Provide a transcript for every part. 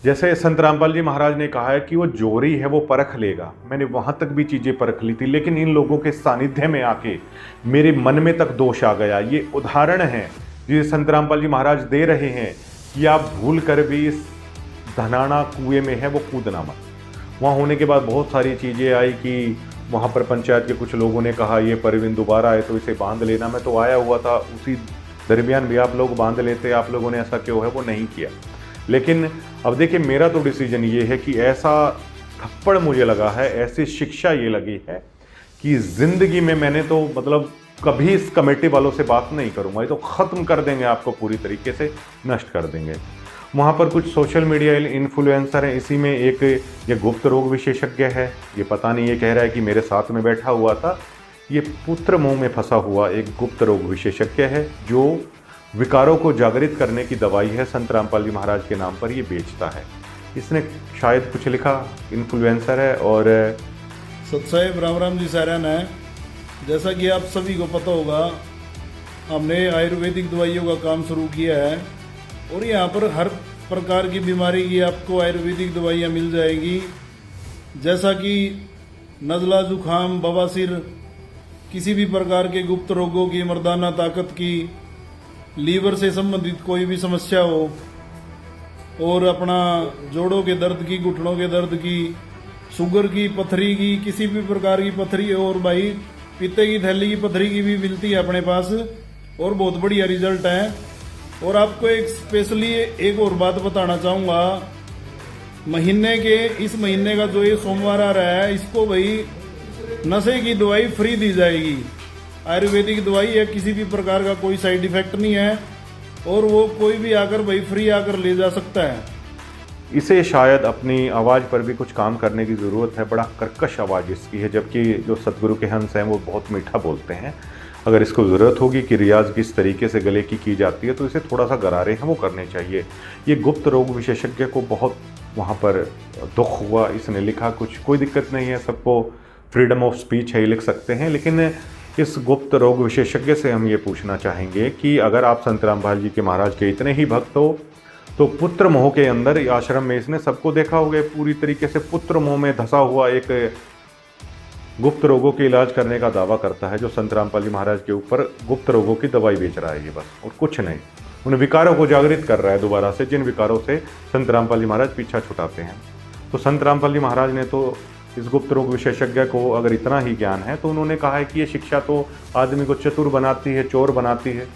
जैसे संत रामपाल जी महाराज ने कहा है कि वो जोरी है वो परख लेगा, मैंने वहाँ तक भी चीज़ें परख ली थी, लेकिन इन लोगों के सानिध्य में आके मेरे मन में तक दोष आ गया। ये उदाहरण है जिसे संत रामपाल जी महाराज दे रहे हैं कि आप भूल कर भी इस धनाना कुएं में है वो कूदना मत। वहाँ होने के बाद बहुत सारी चीज़ें आई कि वहाँ पर पंचायत के कुछ लोगों ने कहा ये परवीन दोबारा आए तो इसे बांध लेना। मैं तो आया हुआ था, उसी दरमियान भी आप लोग बांध लेते, आप लोगों ने ऐसा क्यों है वो नहीं किया। लेकिन अब देखिए मेरा तो डिसीजन ये है कि ऐसा थप्पड़ मुझे लगा है, ऐसी शिक्षा ये लगी है कि ज़िंदगी में मैंने तो मतलब कभी इस कमेटी वालों से बात नहीं करूँगा, ये तो ख़त्म कर देंगे, आपको पूरी तरीके से नष्ट कर देंगे। वहाँ पर कुछ सोशल मीडिया इन्फ्लुएंसर हैं, इसी में एक ये गुप्त रोग विशेषज्ञ है, ये पता नहीं ये कह रहा है कि मेरे साथ में बैठा हुआ था, ये पुत्र मोह में फंसा हुआ एक गुप्त रोग विशेषज्ञ है जो विकारों को जागृत करने की दवाई है संत रामपाल जी महाराज के नाम पर ये बेचता है। इसने शायद कुछ लिखा, इन्फ्लुएंसर है। और सतसाहिब राम राम जी सारण है। जैसा कि आप सभी को पता होगा, हमने आयुर्वेदिक दवाइयों का काम शुरू किया है और यहाँ पर हर प्रकार की बीमारी की आपको आयुर्वेदिक दवाइयाँ मिल जाएगी। जैसा कि नज़ला, जुखाम, बवासीर, किसी भी प्रकार के गुप्त रोगों की, मर्दाना ताकत की, लीवर से संबंधित कोई भी समस्या हो, और अपना जोड़ों के दर्द की, घुटनों के दर्द की, शुगर की, पथरी की, किसी भी प्रकार की पथरी, और भाई पीते की थैली की पथरी की भी मिलती है अपने पास और बहुत बढ़िया रिजल्ट है। और आपको एक स्पेशली एक और बात बताना चाहूँगा, इस महीने का जो ये सोमवार आ रहा है, इसको भाई नशे की दवाई फ्री दी जाएगी। आयुर्वेदिक दवाई है, किसी भी प्रकार का कोई साइड इफेक्ट नहीं है और वो कोई भी आकर भाई फ्री आकर ले जा सकता है। इसे शायद अपनी आवाज़ पर भी कुछ काम करने की ज़रूरत है, बड़ा कर्कश आवाज़ इसकी है, जबकि जो सतगुरु के हंस हैं वो बहुत मीठा बोलते हैं। अगर इसको ज़रूरत होगी कि रियाज किस तरीके से गले की जाती है तो इसे थोड़ा सा गरारे हैं वो करने चाहिए। ये गुप्त रोग विशेषज्ञ को बहुत वहाँ पर दुख हुआ, इसने लिखा, कुछ कोई दिक्कत नहीं है, सबको फ्रीडम ऑफ स्पीच है, ये लिख सकते हैं। लेकिन इस गुप्त रोग विशेषज्ञ से हम ये पूछना चाहेंगे कि अगर आप संत रामपाल जी के महाराज के इतने ही भक्त हो तो पुत्र मोह के अंदर आश्रम में इसने सबको देखा होगा, पूरी तरीके से पुत्र मोह में धंसा हुआ एक गुप्त रोगों के इलाज करने का दावा करता है, जो संत रामपाल जी महाराज के ऊपर गुप्त रोगों की दवाई बेच रहा है ये बस, और कुछ नहीं। उन विकारों को जागृत कर रहा है दोबारा से, जिन विकारों से संत रामपाल जी महाराज पीछा छुटाते हैं। तो संत रामपाल जी महाराज ने तो इस गुप्त रोग विशेषज्ञ को अगर इतना ही ज्ञान है तो उन्होंने कहा है कि ये शिक्षा तो आदमी को चतुर बनाती है, चोर बनाती है।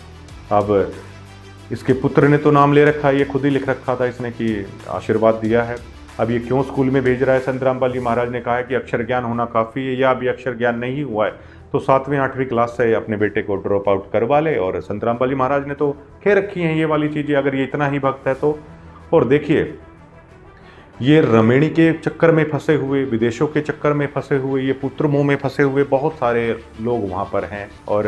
अब इसके पुत्र ने तो नाम ले रखा है, ये खुद ही लिख रखा था इसने कि आशीर्वाद दिया है। अब ये क्यों स्कूल में भेज रहा है? संत रामपाल जी महाराज ने कहा है कि अक्षर ज्ञान होना काफ़ी है, या अभी अक्षर ज्ञान नहीं हुआ है तो 7वीं 8वीं क्लास से अपने बेटे को ड्रॉप आउट करवा ले। और संत रामपाल जी महाराज ने तो कह रखी हैं ये वाली चीज़ें, अगर ये इतना ही भक्त है तो। और देखिए ये रमेणी के चक्कर में फंसे हुए, विदेशों के चक्कर में फंसे हुए, ये पुत्र मोह में फंसे हुए बहुत सारे लोग वहाँ पर हैं। और